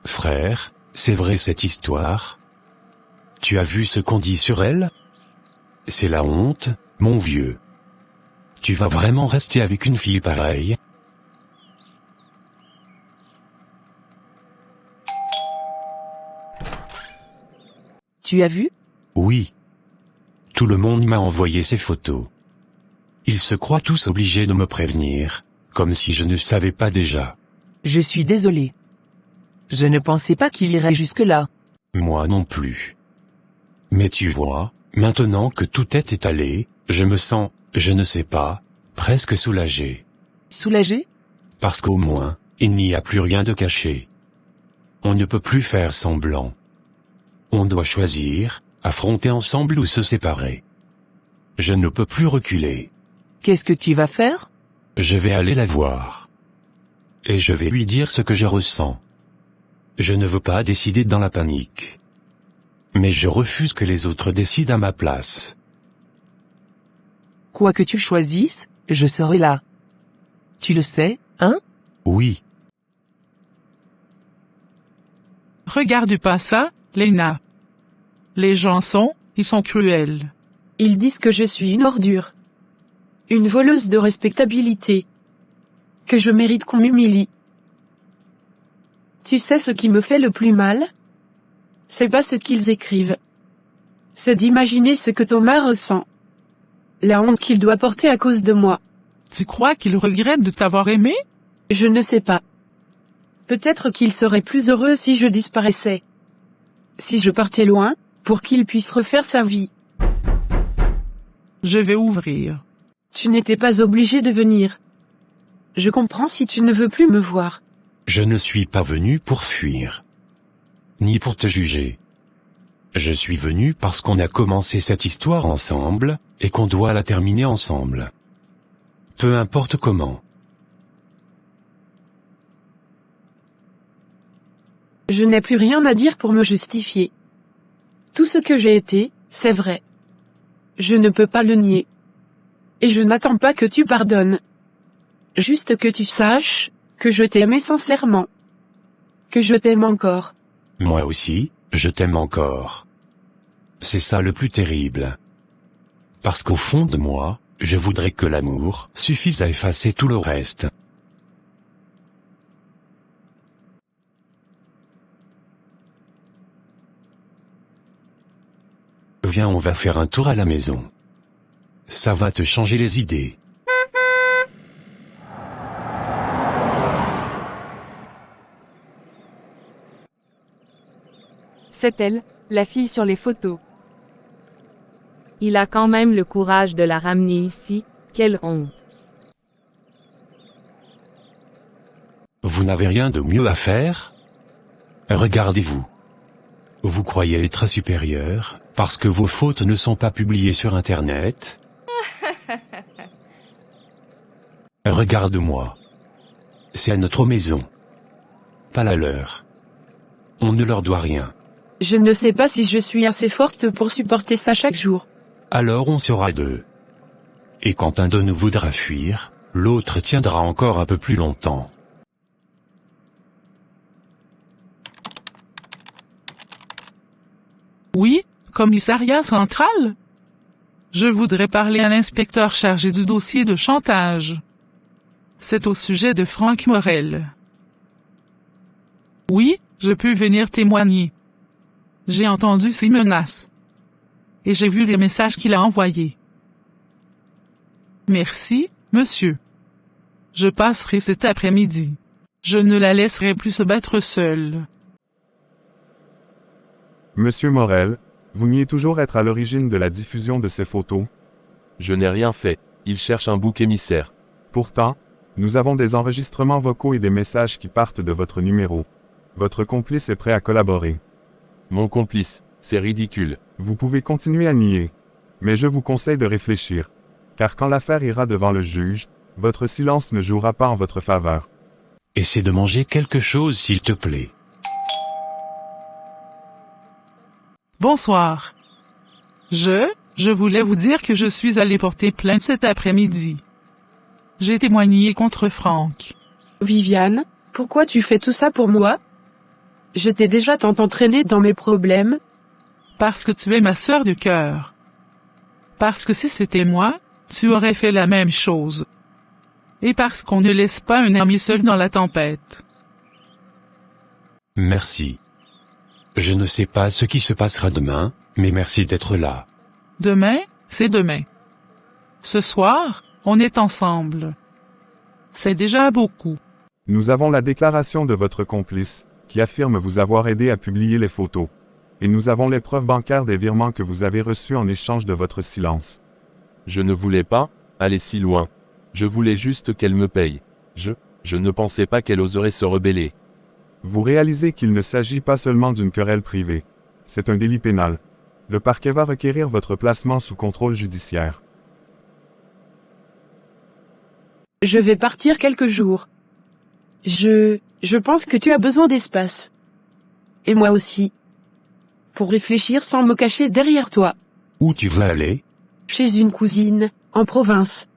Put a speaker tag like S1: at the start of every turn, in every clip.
S1: Frère, c'est vrai cette histoire? Tu as vu ce qu'on dit sur elle? C'est la honte, mon vieux. Tu vas vraiment rester avec une fille pareille?
S2: Tu as vu?
S1: Oui. Tout le monde m'a envoyé ces photos. Ils se croient tous obligés de me prévenir, comme si je ne savais pas déjà.
S2: Je suis désolé. Je ne pensais pas qu'il irait jusque-là.
S1: Moi non plus. Mais tu vois, maintenant que tout est étalé, je me sens, je ne sais pas, presque soulagé.
S2: Soulagé?
S1: Parce qu'au moins, il n'y a plus rien de caché. On ne peut plus faire semblant. On doit choisir, affronter ensemble ou se séparer. Je ne peux plus reculer.
S2: Qu'est-ce que tu vas faire?
S1: Je vais aller la voir. Et je vais lui dire ce que je ressens. Je ne veux pas décider dans la panique. Mais je refuse que les autres décident à ma place.
S2: Quoi que tu choisisses, je serai là. Tu le sais, hein?
S1: Oui.
S3: Regarde pas ça, Lena. Les gens ils sont cruels.
S4: Ils disent que je suis une ordure. Une voleuse de respectabilité. Que je mérite qu'on m'humilie. Tu sais ce qui me fait le plus mal? C'est pas ce qu'ils écrivent. C'est d'imaginer ce que Thomas ressent. La honte qu'il doit porter à cause de moi.
S3: Tu crois qu'il regrette de t'avoir aimé?
S4: Je ne sais pas. Peut-être qu'il serait plus heureux si je disparaissais. Si je partais loin, pour qu'il puisse refaire sa vie.
S3: Je vais ouvrir.
S4: Tu n'étais pas obligé de venir. Je comprends si tu ne veux plus me voir.
S1: Je ne suis pas venu pour fuir. Ni pour te juger. Je suis venu parce qu'on a commencé cette histoire ensemble, et qu'on doit la terminer ensemble. Peu importe comment.
S4: Je n'ai plus rien à dire pour me justifier. Tout ce que j'ai été, c'est vrai. Je ne peux pas le nier. Et je n'attends pas que tu pardonnes. Juste que tu saches, que je t'aimais sincèrement. Que je t'aime encore.
S1: Moi aussi, je t'aime encore. C'est ça le plus terrible. Parce qu'au fond de moi, je voudrais que l'amour suffise à effacer tout le reste. Viens, on va faire un tour à la maison. Ça va te changer les idées.
S5: C'est elle, la fille sur les photos. Il a quand même le courage de la ramener ici, quelle honte.
S1: Vous n'avez rien de mieux à faire? Regardez-vous. Vous croyez être supérieur, parce que vos fautes ne sont pas publiées sur Internet? Regarde-moi. C'est à notre maison. Pas la leur. On ne leur doit rien.
S4: Je ne sais pas si je suis assez forte pour supporter ça chaque jour.
S1: Alors on sera deux. Et quand un de nous voudra fuir, l'autre tiendra encore un peu plus longtemps.
S3: Oui, commissariat central? Je voudrais parler à l'inspecteur chargé du dossier de chantage. C'est au sujet de Franck Morel. Oui, je peux venir témoigner. J'ai entendu ses menaces. Et j'ai vu les messages qu'il a envoyés. Merci, monsieur. Je passerai cet après-midi. Je ne la laisserai plus se battre seule.
S6: Monsieur Morel, vous niez toujours être à l'origine de la diffusion de ces photos.
S7: Je n'ai rien fait. Il cherche un bouc émissaire.
S6: Pourtant, nous avons des enregistrements vocaux et des messages qui partent de votre numéro. Votre complice est prêt à collaborer.
S7: Mon complice, c'est ridicule.
S6: Vous pouvez continuer à nier. Mais je vous conseille de réfléchir. Car quand l'affaire ira devant le juge, votre silence ne jouera pas en votre faveur.
S1: Essaie de manger quelque chose s'il te plaît.
S3: Bonsoir. Je voulais vous dire que je suis allé porter plainte cet après-midi. J'ai témoigné contre Franck.
S4: Viviane, pourquoi tu fais tout ça pour moi? Je t'ai déjà tant entraîné dans mes problèmes.
S3: Parce que tu es ma sœur de cœur. Parce que si c'était moi, tu aurais fait la même chose. Et parce qu'on ne laisse pas un ami seul dans la tempête.
S1: Merci. Je ne sais pas ce qui se passera demain, mais merci d'être là.
S3: Demain, c'est demain. Ce soir, on est ensemble. C'est déjà beaucoup.
S6: Nous avons la déclaration de votre complice, qui affirme vous avoir aidé à publier les photos. Et nous avons les preuves bancaires des virements que vous avez reçus en échange de votre silence.
S7: Je ne voulais pas aller si loin. Je voulais juste qu'elle me paye. Je ne pensais pas qu'elle oserait se rebeller.
S6: Vous réalisez qu'il ne s'agit pas seulement d'une querelle privée. C'est un délit pénal. Le parquet va requérir votre placement sous contrôle judiciaire.
S4: Je vais partir quelques jours. Je pense que tu as besoin d'espace. Et moi aussi. Pour réfléchir sans me cacher derrière toi.
S1: Où tu vas aller?
S4: Chez une cousine, en province.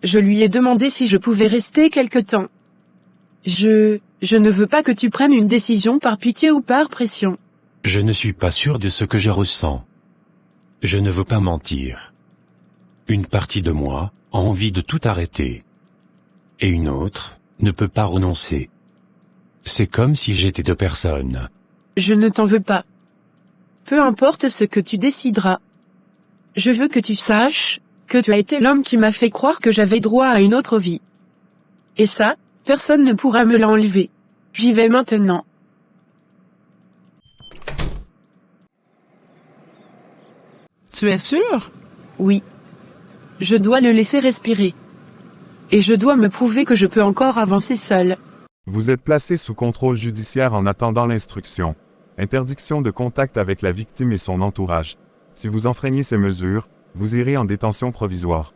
S4: Je lui ai demandé si je pouvais rester quelque temps. Je ne veux pas que tu prennes une décision par pitié ou par pression.
S1: Je ne suis pas sûr de ce que je ressens. Je ne veux pas mentir. Une partie de moi a envie de tout arrêter. Et une autre ne peut pas renoncer. C'est comme si j'étais deux personnes.
S4: Je ne t'en veux pas. Peu importe ce que tu décideras. Je veux que tu saches que tu as été l'homme qui m'a fait croire que j'avais droit à une autre vie. Et ça, personne ne pourra me l'enlever. J'y vais maintenant.
S3: Tu es sûr?
S4: Oui. Je dois le laisser respirer. Et je dois me prouver que je peux encore avancer seul.
S6: Vous êtes placé sous contrôle judiciaire en attendant l'instruction. Interdiction de contact avec la victime et son entourage. Si vous enfreignez ces mesures, vous irez en détention provisoire.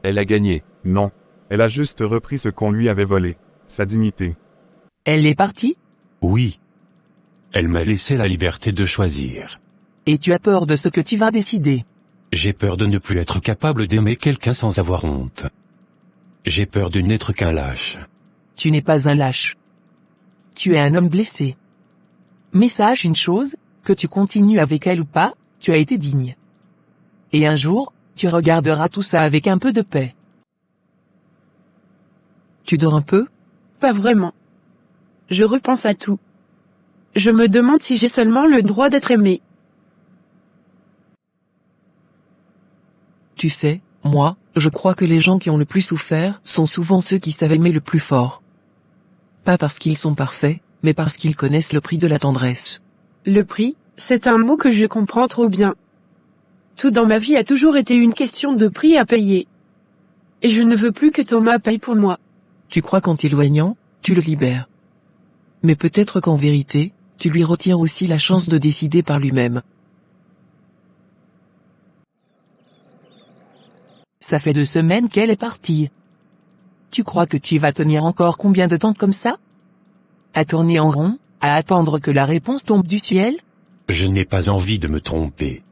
S7: Elle a gagné.
S6: Non. Elle a juste repris ce qu'on lui avait volé. Sa dignité.
S2: Elle est partie?
S1: Oui. Elle m'a laissé la liberté de choisir.
S2: Et tu as peur de ce que tu vas décider.
S1: J'ai peur de ne plus être capable d'aimer quelqu'un sans avoir honte. J'ai peur de n'être qu'un lâche.
S2: Tu n'es pas un lâche. Tu es un homme blessé. Mais sache une chose, que tu continues avec elle ou pas, tu as été digne. Et un jour, tu regarderas tout ça avec un peu de paix. Tu dors un peu?
S4: Pas vraiment. Je repense à tout. Je me demande si j'ai seulement le droit d'être aimé.
S8: Tu sais, moi, je crois que les gens qui ont le plus souffert sont souvent ceux qui savent aimer le plus fort. Pas parce qu'ils sont parfaits, mais parce qu'ils connaissent le prix de la tendresse.
S4: Le prix, c'est un mot que je comprends trop bien. Tout dans ma vie a toujours été une question de prix à payer. Et je ne veux plus que Thomas paye pour moi.
S8: Tu crois qu'en t'éloignant, tu le libères. Mais peut-être qu'en vérité, tu lui retires aussi la chance de décider par lui-même.
S2: Ça fait 2 semaines qu'elle est partie. Tu crois que tu vas tenir encore combien de temps comme ça? À tourner en rond, à attendre que la réponse tombe du ciel?
S1: Je n'ai pas envie de me tromper.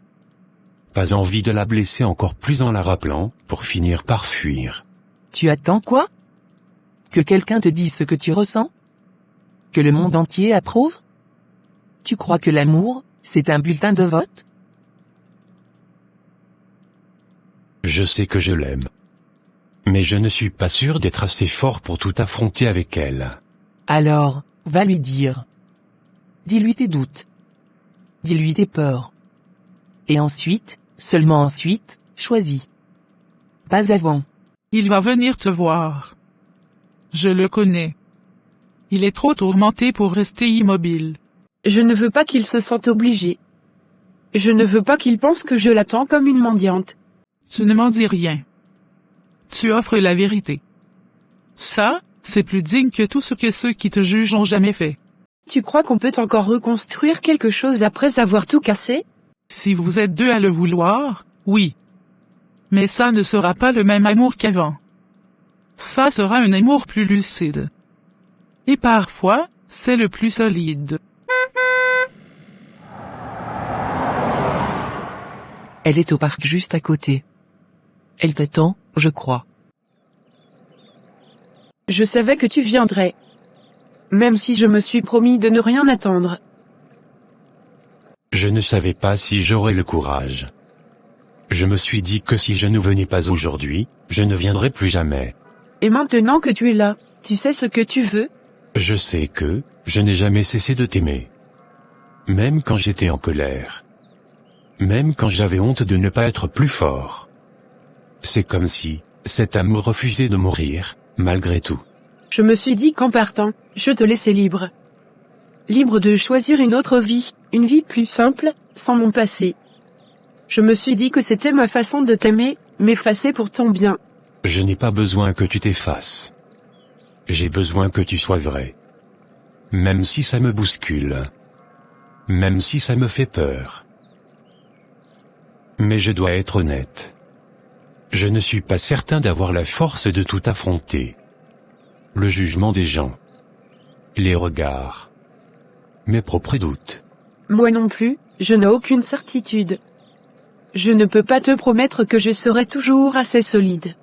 S1: Pas envie de la blesser encore plus en la rappelant, pour finir par fuir.
S2: Tu attends quoi? Que quelqu'un te dise ce que tu ressens? Que le monde entier approuve? Tu crois que l'amour, c'est un bulletin de vote?
S1: Je sais que je l'aime. Mais je ne suis pas sûr d'être assez fort pour tout affronter avec elle.
S2: Alors, va lui dire. Dis-lui tes doutes. Dis-lui tes peurs. Et ensuite, seulement ensuite, choisis. Pas avant.
S3: Il va venir te voir. Je le connais. Il est trop tourmenté pour rester immobile.
S4: Je ne veux pas qu'il se sente obligé. Je ne veux pas qu'il pense que je l'attends comme une mendiante.
S3: Tu ne m'en dis rien. Tu offres la vérité. Ça, c'est plus digne que tout ce que ceux qui te jugent ont jamais fait.
S4: Tu crois qu'on peut encore reconstruire quelque chose après avoir tout cassé?
S3: Si vous êtes 2 à le vouloir, oui. Mais ça ne sera pas le même amour qu'avant. Ça sera un amour plus lucide. Et parfois, c'est le plus solide.
S8: Elle est au parc juste à côté. Elle t'attend, je crois.
S4: Je savais que tu viendrais. Même si je me suis promis de ne rien attendre.
S1: Je ne savais pas si j'aurais le courage. Je me suis dit que si je ne venais pas aujourd'hui, je ne viendrai plus jamais.
S4: Et maintenant que tu es là, tu sais ce que tu veux?
S1: Je sais que, je n'ai jamais cessé de t'aimer. Même quand j'étais en colère. Même quand j'avais honte de ne pas être plus fort. C'est comme si, cet amour refusait de mourir, malgré tout.
S4: Je me suis dit qu'en partant, je te laissais libre. Libre de choisir une autre vie, une vie plus simple, sans mon passé. Je me suis dit que c'était ma façon de t'aimer, m'effacer pour ton bien.
S1: Je n'ai pas besoin que tu t'effaces. J'ai besoin que tu sois vrai. Même si ça me bouscule. Même si ça me fait peur. Mais je dois être honnête. Je ne suis pas certain d'avoir la force de tout affronter. Le jugement des gens. Les regards. Mes propres doutes.
S4: Moi non plus, je n'ai aucune certitude. Je ne peux pas te promettre que je serai toujours assez solide.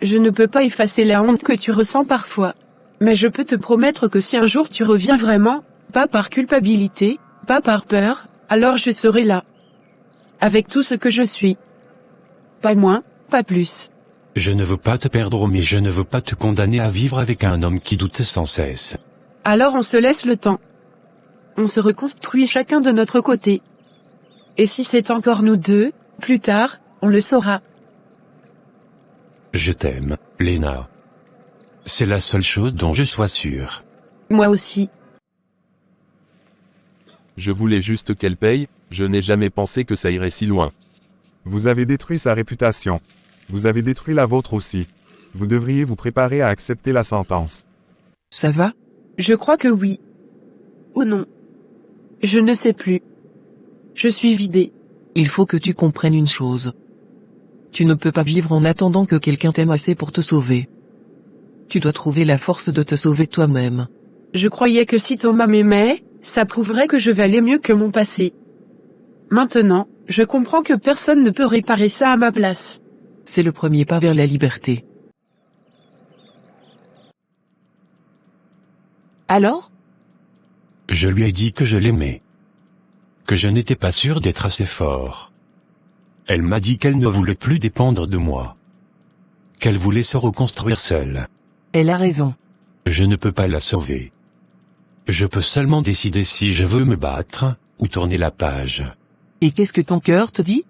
S4: Je ne peux pas effacer la honte que tu ressens parfois. Mais je peux te promettre que si un jour tu reviens vraiment, pas par culpabilité, pas par peur, alors je serai là. Avec tout ce que je suis. Pas moins, pas plus.
S1: Je ne veux pas te perdre mais je ne veux pas te condamner à vivre avec un homme qui doute sans cesse.
S4: Alors on se laisse le temps. On se reconstruit chacun de notre côté. Et si c'est encore nous deux, plus tard, on le saura.
S1: Je t'aime, Lena. C'est la seule chose dont je sois sûr.
S4: Moi aussi.
S7: Je voulais juste qu'elle paye, je n'ai jamais pensé que ça irait si loin.
S6: Vous avez détruit sa réputation. Vous avez détruit la vôtre aussi. Vous devriez vous préparer à accepter la sentence.
S8: Ça va?
S4: Je crois que oui. Ou non. Je ne sais plus. Je suis vidée.
S8: Il faut que tu comprennes une chose. Tu ne peux pas vivre en attendant que quelqu'un t'aime assez pour te sauver. Tu dois trouver la force de te sauver toi-même.
S4: Je croyais que si Thomas m'aimait, ça prouverait que je valais mieux que mon passé. Maintenant, je comprends que personne ne peut réparer ça à ma place.
S8: C'est le premier pas vers la liberté.
S2: Alors?
S1: Je lui ai dit que je l'aimais. Que je n'étais pas sûr d'être assez fort. Elle m'a dit qu'elle ne voulait plus dépendre de moi. Qu'elle voulait se reconstruire seule.
S2: Elle a raison.
S1: Je ne peux pas la sauver. Je peux seulement décider si je veux me battre, ou tourner la page.
S2: Et qu'est-ce que ton cœur te dit?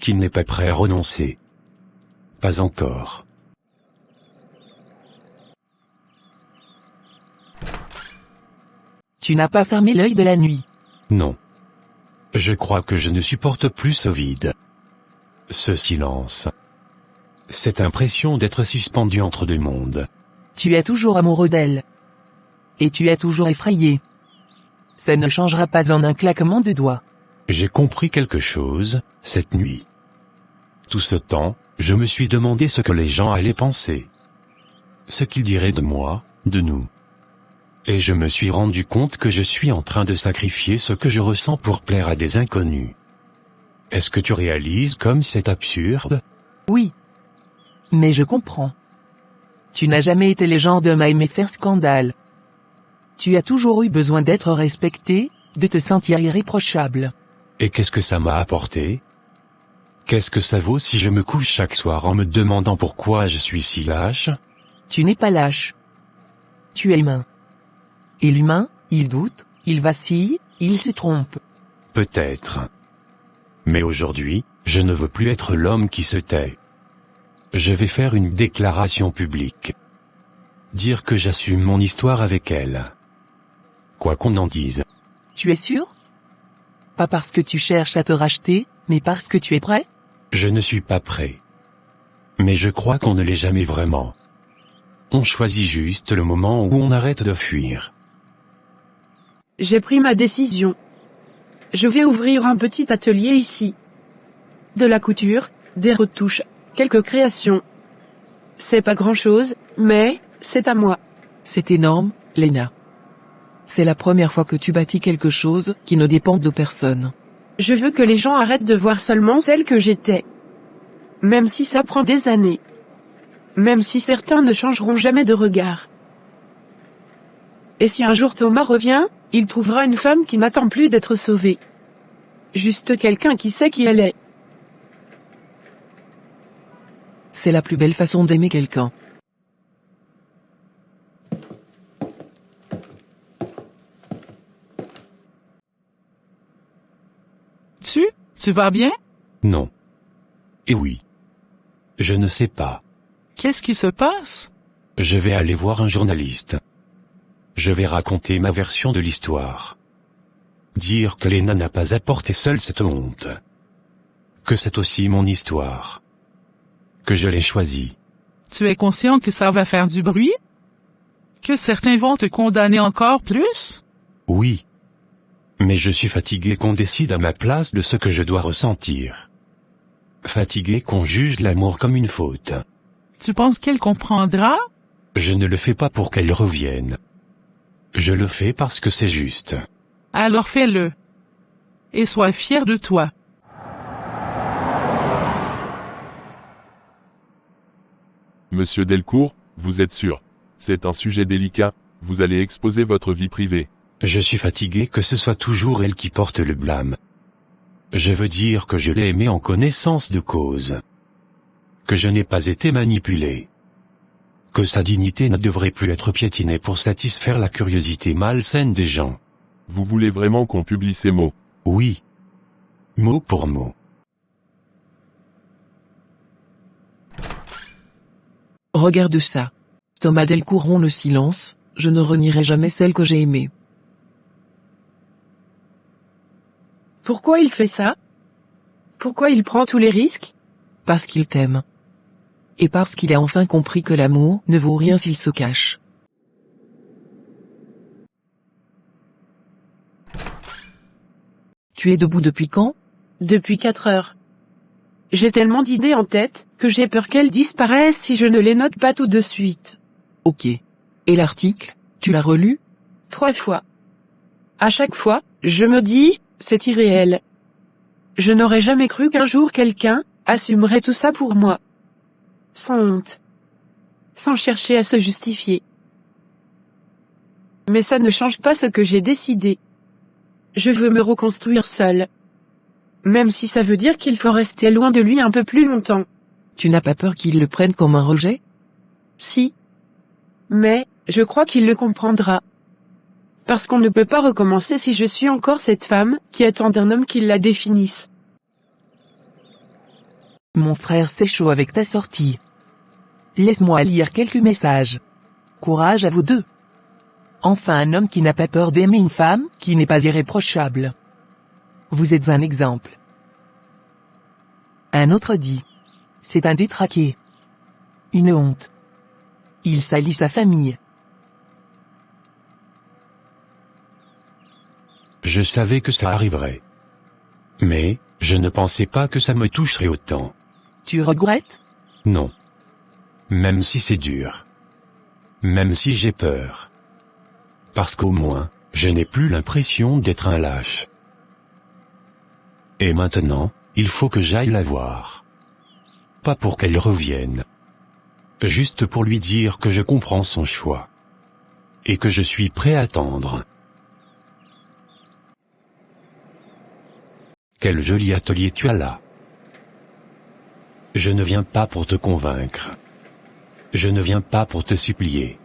S1: Qu'il n'est pas prêt à renoncer. Pas encore.
S2: Tu n'as pas fermé l'œil de la nuit.
S1: Non. Je crois que je ne supporte plus ce vide. Ce silence. Cette impression d'être suspendu entre deux mondes.
S2: Tu es toujours amoureux d'elle. Et tu es toujours effrayé. Ça ne changera pas en un claquement de doigts.
S1: J'ai compris quelque chose, cette nuit. Tout ce temps, je me suis demandé ce que les gens allaient penser. Ce qu'ils diraient de moi, de nous. Et je me suis rendu compte que je suis en train de sacrifier ce que je ressens pour plaire à des inconnus. Est-ce que tu réalises comme c'est absurde?
S2: Oui. Mais je comprends. Tu n'as jamais été le genre d'homme à aimer faire scandale. Tu as toujours eu besoin d'être respecté, de te sentir irréprochable.
S1: Et qu'est-ce que ça m'a apporté? Qu'est-ce que ça vaut si je me couche chaque soir en me demandant pourquoi je suis si lâche?
S2: Tu n'es pas lâche. Tu es humain. Et l'humain, il doute, il vacille, il se trompe.
S1: Peut-être. Mais aujourd'hui, je ne veux plus être l'homme qui se tait. Je vais faire une déclaration publique. Dire que j'assume mon histoire avec elle. Quoi qu'on en dise.
S2: Tu es sûr? Pas parce que tu cherches à te racheter, mais parce que tu es prêt?
S1: Je ne suis pas prêt. Mais je crois qu'on ne l'est jamais vraiment. On choisit juste le moment où on arrête de fuir.
S4: J'ai pris ma décision. Je vais ouvrir un petit atelier ici. De la couture, des retouches, quelques créations. C'est pas grand-chose, mais c'est à moi.
S8: C'est énorme, Lena. C'est la première fois que tu bâtis quelque chose qui ne dépend de personne.
S4: Je veux que les gens arrêtent de voir seulement celle que j'étais. Même si ça prend des années. Même si certains ne changeront jamais de regard. Et si un jour Thomas revient, il trouvera une femme qui n'attend plus d'être sauvée. Juste quelqu'un qui sait qui elle est.
S8: C'est la plus belle façon d'aimer quelqu'un.
S3: Tu vas bien?
S1: Non. Et oui. Je ne sais pas.
S3: Qu'est-ce qui se passe?
S1: Je vais aller voir un journaliste. Je vais raconter ma version de l'histoire. Dire que Lena n'a pas apporté seule cette honte. Que c'est aussi mon histoire. Que je l'ai choisie.
S3: Tu es conscient que ça va faire du bruit? Que certains vont te condamner encore plus?
S1: Oui. Mais je suis fatigué qu'on décide à ma place de ce que je dois ressentir. Fatigué qu'on juge l'amour comme une faute.
S3: Tu penses qu'elle comprendra?
S1: Je ne le fais pas pour qu'elle revienne. Je le fais parce que c'est juste.
S3: Alors fais-le. Et sois fier de toi.
S7: Monsieur Delcourt, vous êtes sûr? C'est un sujet délicat, vous allez exposer votre vie privée.
S1: Je suis fatigué que ce soit toujours elle qui porte le blâme. Je veux dire que je l'ai aimée en connaissance de cause. Que je n'ai pas été manipulé. Que sa dignité ne devrait plus être piétinée pour satisfaire la curiosité malsaine des gens.
S7: Vous voulez vraiment qu'on publie ces mots?
S1: Oui. Mot pour mot.
S8: Regarde ça. Thomas Delcourt rompt le silence, je ne renierai jamais celle que j'ai aimée.
S4: Pourquoi il fait ça? Pourquoi il prend tous les risques?
S8: Parce qu'il t'aime. Et parce qu'il a enfin compris que l'amour ne vaut rien s'il se cache. Tu es debout depuis quand?
S4: Depuis 4 heures. J'ai tellement d'idées en tête, que j'ai peur qu'elles disparaissent si je ne les note pas tout de suite.
S8: Ok. Et l'article, tu l'as relu?
S4: 3 fois. À chaque fois, je me dis, c'est irréel. Je n'aurais jamais cru qu'un jour quelqu'un assumerait tout ça pour moi. Sans honte. Sans chercher à se justifier. Mais ça ne change pas ce que j'ai décidé. Je veux me reconstruire seule. Même si ça veut dire qu'il faut rester loin de lui un peu plus longtemps.
S8: Tu n'as pas peur qu'il le prenne comme un rejet?
S4: Si. Mais, je crois qu'il le comprendra. Parce qu'on ne peut pas recommencer si je suis encore cette femme qui attend d'un homme qui la définisse.
S2: Mon frère, c'est chaud avec ta sortie. Laisse-moi lire quelques messages. Courage à vous deux. Enfin un homme qui n'a pas peur d'aimer une femme qui n'est pas irréprochable. Vous êtes un exemple. Un autre dit. C'est un détraqué. Une honte. Il salit sa famille.
S1: Je savais que ça arriverait. Mais, je ne pensais pas que ça me toucherait autant.
S2: Tu regrettes?
S1: Non. Même si c'est dur. Même si j'ai peur. Parce qu'au moins, je n'ai plus l'impression d'être un lâche. Et maintenant, il faut que j'aille la voir. Pas pour qu'elle revienne. Juste pour lui dire que je comprends son choix. Et que je suis prêt à attendre. Quel joli atelier tu as là. Je ne viens pas pour te convaincre. Je ne viens pas pour te supplier.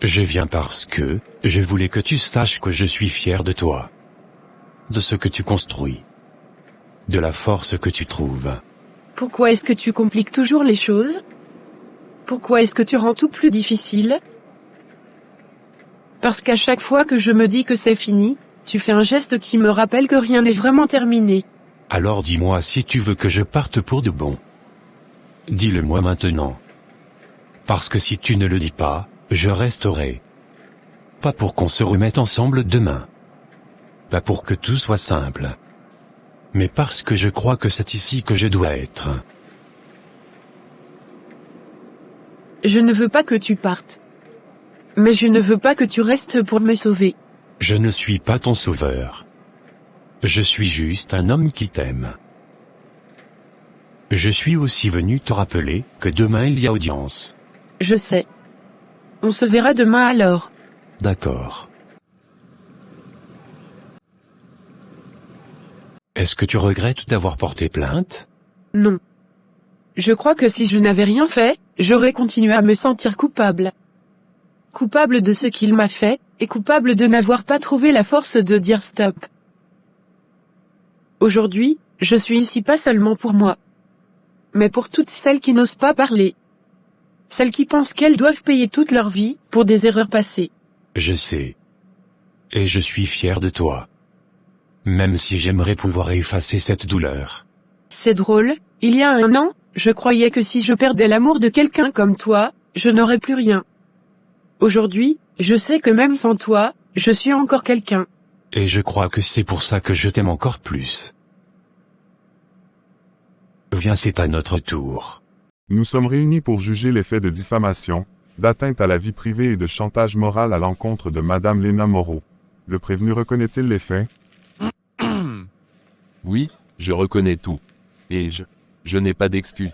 S1: Je viens parce que, je voulais que tu saches que je suis fier de toi. De ce que tu construis. De la force que tu trouves.
S4: Pourquoi est-ce que tu compliques toujours les choses? Pourquoi est-ce que tu rends tout plus difficile? Parce qu'à chaque fois que je me dis que c'est fini, tu fais un geste qui me rappelle que rien n'est vraiment terminé.
S1: Alors dis-moi si tu veux que je parte pour de bon. Dis-le-moi maintenant. Parce que si tu ne le dis pas, je resterai. Pas pour qu'on se remette ensemble demain. Pas pour que tout soit simple. Mais parce que je crois que c'est ici que je dois être.
S4: Je ne veux pas que tu partes. Mais je ne veux pas que tu restes pour me sauver.
S1: Je ne suis pas ton sauveur. Je suis juste un homme qui t'aime. Je suis aussi venu te rappeler que demain il y a audience.
S4: Je sais. On se verra demain alors.
S1: D'accord. Est-ce que tu regrettes d'avoir porté plainte?
S4: Non. Je crois que si je n'avais rien fait, j'aurais continué à me sentir coupable. Coupable de ce qu'il m'a fait, et coupable de n'avoir pas trouvé la force de dire stop. Aujourd'hui, je suis ici pas seulement pour moi, mais pour toutes celles qui n'osent pas parler. Celles qui pensent qu'elles doivent payer toute leur vie pour des erreurs passées.
S1: Je sais. Et je suis fier de toi. Même si j'aimerais pouvoir effacer cette douleur.
S4: C'est drôle, il y a 1 an, je croyais que si je perdais l'amour de quelqu'un comme toi, je n'aurais plus rien. Aujourd'hui, je sais que même sans toi, je suis encore quelqu'un.
S1: Et je crois que c'est pour ça que je t'aime encore plus. Viens, c'est à notre tour.
S6: Nous sommes réunis pour juger les faits de diffamation, d'atteinte à la vie privée et de chantage moral à l'encontre de Madame Léna Moreau. Le prévenu reconnaît-il les faits?
S7: Oui, je reconnais tout. Et je n'ai pas d'excuse.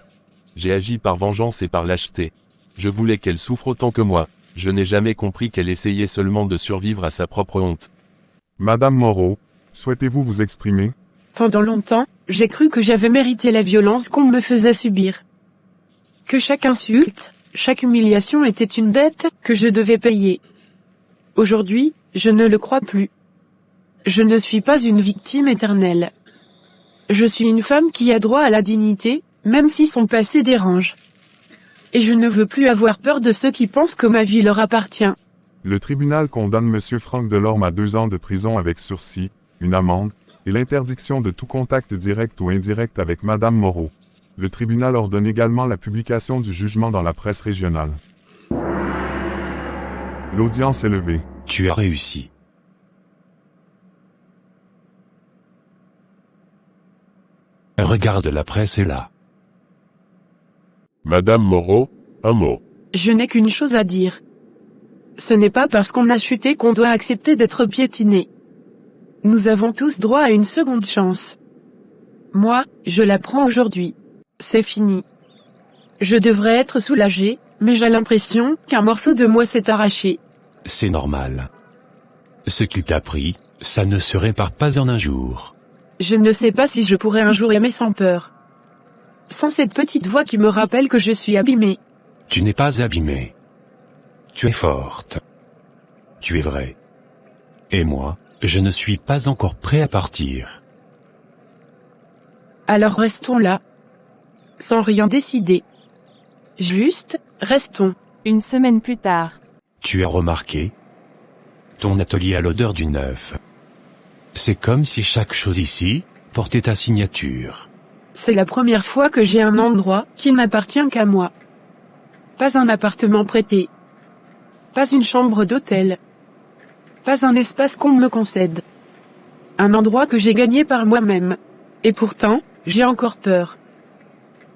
S7: J'ai agi par vengeance et par lâcheté. Je voulais qu'elle souffre autant que moi. Je n'ai jamais compris qu'elle essayait seulement de survivre à sa propre honte.
S6: Madame Moreau, souhaitez-vous vous exprimer?
S4: Pendant longtemps, j'ai cru que j'avais mérité la violence qu'on me faisait subir. Que chaque insulte, chaque humiliation était une dette que je devais payer. Aujourd'hui, je ne le crois plus. Je ne suis pas une victime éternelle. Je suis une femme qui a droit à la dignité, même si son passé dérange. Et je ne veux plus avoir peur de ceux qui pensent que ma vie leur appartient.
S6: Le tribunal condamne Monsieur Franck Delorme à 2 ans de prison avec sursis, une amende, et l'interdiction de tout contact direct ou indirect avec Madame Moreau. Le tribunal ordonne également la publication du jugement dans la presse régionale. L'audience est levée.
S1: Tu as réussi. Regarde, la presse est là.
S9: Madame Moreau, un mot.
S4: Je n'ai qu'une chose à dire. Ce n'est pas parce qu'on a chuté qu'on doit accepter d'être piétiné. Nous avons tous droit à une seconde chance. Moi, je la prends aujourd'hui. C'est fini. Je devrais être soulagée, mais j'ai l'impression qu'un morceau de moi s'est arraché.
S1: C'est normal. Ce qu'il t'a pris, ça ne se répare pas en un jour.
S4: Je ne sais pas si je pourrais un jour aimer sans peur. Sans cette petite voix qui me rappelle que je suis abîmée.
S1: Tu n'es pas abîmée. Tu es forte. Tu es vraie. Et moi, je ne suis pas encore prêt à partir.
S4: Alors restons là. Sans rien décider. Juste, restons.
S5: 1 semaine plus tard.
S1: Tu as remarqué? Ton atelier a l'odeur du neuf. C'est comme si chaque chose ici portait ta signature.
S4: C'est la première fois que j'ai un endroit qui n'appartient qu'à moi. Pas un appartement prêté. Pas une chambre d'hôtel. Pas un espace qu'on me concède. Un endroit que j'ai gagné par moi-même. Et pourtant, j'ai encore peur.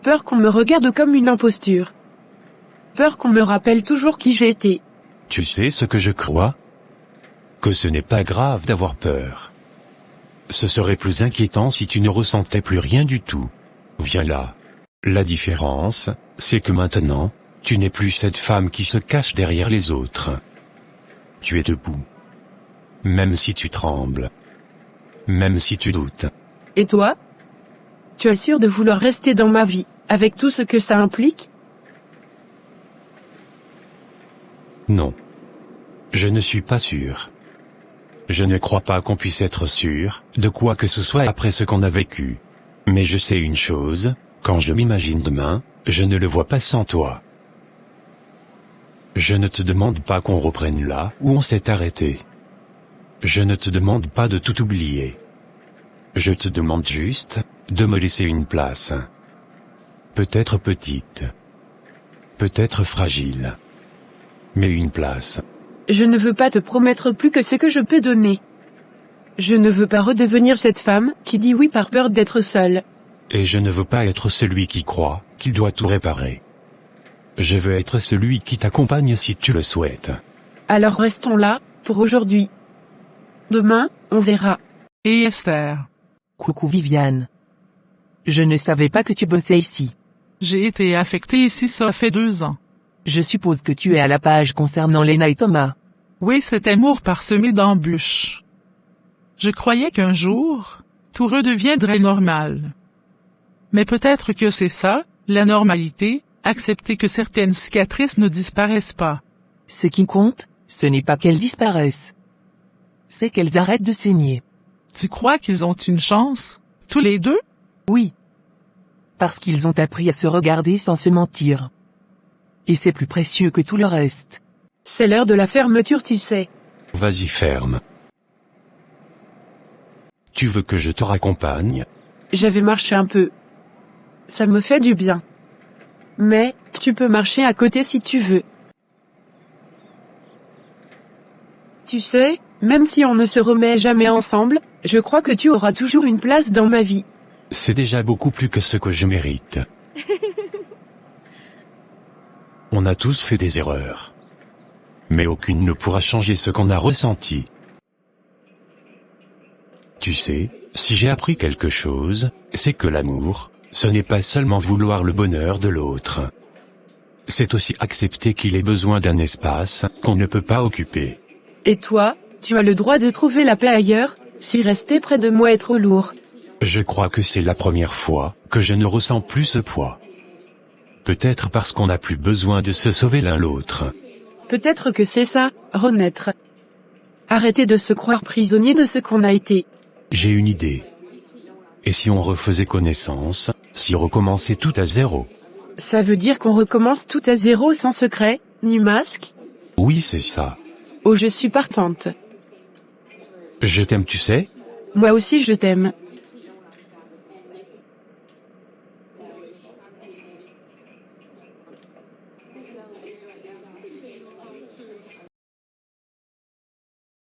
S4: Peur qu'on me regarde comme une imposture. Peur qu'on me rappelle toujours qui j'ai été.
S1: Tu sais ce que je crois? Que ce n'est pas grave d'avoir peur. Ce serait plus inquiétant si tu ne ressentais plus rien du tout. Viens là. La différence, c'est que maintenant, tu n'es plus cette femme qui se cache derrière les autres. Tu es debout. Même si tu trembles. Même si tu doutes.
S4: Et toi? Tu es sûr de vouloir rester dans ma vie, avec tout ce que ça implique?
S1: Non. Je ne suis pas sûr. Je ne crois pas qu'on puisse être sûr de quoi que ce soit après ce qu'on a vécu. Mais je sais une chose, quand je m'imagine demain, je ne le vois pas sans toi. Je ne te demande pas qu'on reprenne là où on s'est arrêté. Je ne te demande pas de tout oublier. Je te demande juste de me laisser une place. Peut-être petite. Peut-être fragile. Mais une place.
S4: Je ne veux pas te promettre plus que ce que je peux donner. Je ne veux pas redevenir cette femme qui dit oui par peur d'être seule.
S1: Et je ne veux pas être celui qui croit qu'il doit tout réparer. Je veux être celui qui t'accompagne si tu le souhaites.
S4: Alors restons là, pour aujourd'hui. Demain, on verra.
S3: Et Esther.
S2: Coucou Viviane. Je ne savais pas que tu bossais ici.
S3: J'ai été affectée ici ça fait 2 ans.
S2: Je suppose que tu es à la page concernant Léna et Thomas.
S3: Oui, cet amour parsemé d'embûches. Je croyais qu'un jour, tout redeviendrait normal. Mais peut-être que c'est ça, la normalité, accepter que certaines cicatrices ne disparaissent pas.
S2: Ce qui compte, ce n'est pas qu'elles disparaissent. C'est qu'elles arrêtent de saigner.
S3: Tu crois qu'ils ont une chance, tous les deux?
S2: Oui. Parce qu'ils ont appris à se regarder sans se mentir. Et c'est plus précieux que tout le reste.
S4: C'est l'heure de la fermeture, tu sais.
S1: Vas-y ferme. Tu veux que je te raccompagne?
S4: J'avais marché un peu. Ça me fait du bien. Mais, tu peux marcher à côté si tu veux. Tu sais, même si on ne se remet jamais ensemble, je crois que tu auras toujours une place dans ma vie.
S1: C'est déjà beaucoup plus que ce que je mérite. On a tous fait des erreurs. Mais aucune ne pourra changer ce qu'on a ressenti. Tu sais, si j'ai appris quelque chose, c'est que l'amour, ce n'est pas seulement vouloir le bonheur de l'autre. C'est aussi accepter qu'il ait besoin d'un espace qu'on ne peut pas occuper.
S4: Et toi, tu as le droit de trouver la paix ailleurs, si rester près de moi est trop lourd.
S1: Je crois que c'est la première fois que je ne ressens plus ce poids. Peut-être parce qu'on n'a plus besoin de se sauver l'un l'autre.
S4: Peut-être que c'est ça, renaître. Arrêter de se croire prisonnier de ce qu'on a été.
S1: J'ai une idée. Et si on refaisait connaissance, si on recommençait tout à zéro?
S4: Ça veut dire qu'on recommence tout à zéro sans secret, ni masque?
S1: Oui, c'est ça.
S4: Oh, je suis partante.
S1: Je t'aime, tu sais?
S4: Moi aussi je t'aime.